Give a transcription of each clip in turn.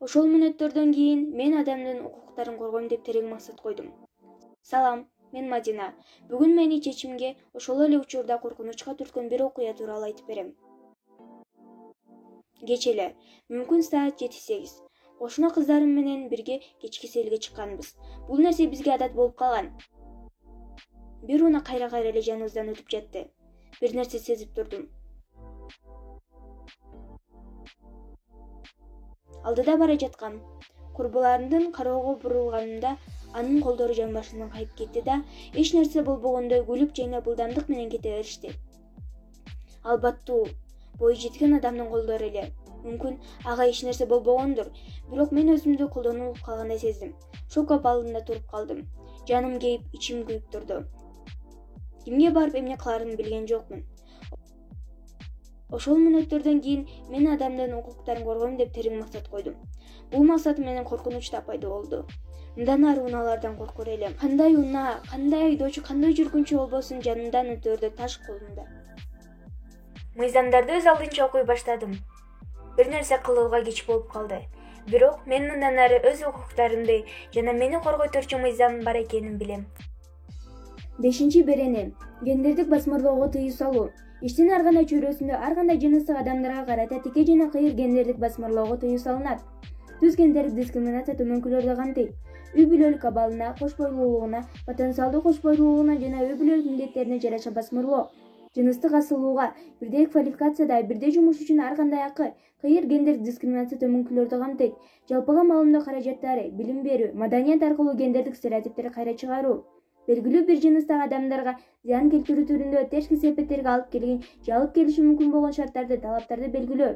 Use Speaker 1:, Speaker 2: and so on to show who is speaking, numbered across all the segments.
Speaker 1: Ошол мүнөттөрдөн кийин мен адамдын укуктарын коргойм деп терең максат койдум. Салам, мен Мадина. Бүгүн мени чечимге ошол эле учурда коркунучка түрткөн бир окуя тууралуу айтып берем. Кеч эле, мүмкүн саат 7-8. Кошуна кыздарым менен бирге кечки селге чыкканбыз. Бул нерсе бизге адат болуп калган. Бир уна кайра эле жаныбыздан өтүп жатты. Бир нерсе сезип турдум. Алдыда бара жаткам. Курбуларымдын кароого бурулганында анын колдору жамбашынан кайып кетти да, эч нерсе болбогондой күлүп жайнап ылдамдык менен кете беришти. Албаттуу, бою жеткен адамдын колдору эле. Мүмкүн ага эч нерсе болбогондур, бирок мен өзүмдү колдонулуп калгандай сездим. Шок абалында туруп калдым. Жаным кейип, ичим күйүп турду. Кимге барып эмне кыларымды билген жокмун. Ошол мүнөттөрдөн кийин мен адамдын укуктарын коргойм деп терең максат койдум. Бул максатым менен коркунуч да пайда болду. Мындан ары унаалардан коркор элем. Кандай унаа, кандай айдоочу, кандай жүргүнчү болбосун жанымдан өтөөрдө таш колумда. Мыйзамдарды өз алдынча окуй баштадым. Бир нерсе кылууга кеч болуп калды. Бирок мен мындан ары өз укуктарымды жана мени коргой турчу мыйзам бар экенин билем. 5-берене. Гендердик басмырлоого тыюу салуу. Иштин ар кандай чөйрөсүндө ар кандай жыныстык адамдарга карата тике жана кыйыр гендердик басмырлоого тыюу салынат. Түз гендердик дискриминация төмөнкүлөрдү камтыйт. Үй бүлөлүк абалына, кош бойлуулугуна, потенциалдуу кош бойлуулугуна жана үй бүлөлүк милдеттерине жараша басмырлоо. Жыныстык асылууга, бирдей квалификацияда, бирдей жумуш үчүн ар кандай акы, кыйыр гендердик дискриминация төмөнкүлөрдү камтыйт. Жалпыга маалымдоо каражаттары, билим берүү, маданият аркылуу гендердик стереотиптерди кайра чыгаруу. Белгилүү бир жыныстагы адамдарга зыян келтирүү түрүндө терс кесепеттерге алып келген же алып келиши мүмкүн болгон шарттарды, талаптарды белгилөө.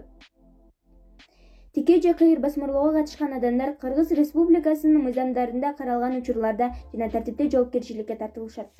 Speaker 1: Тике же кыйыр басмырлоого катышкан адамдар Кыргыз Республикасынын мыйзамдарында каралган учурларда жана тартипте жоопкерчиликке тартылышат.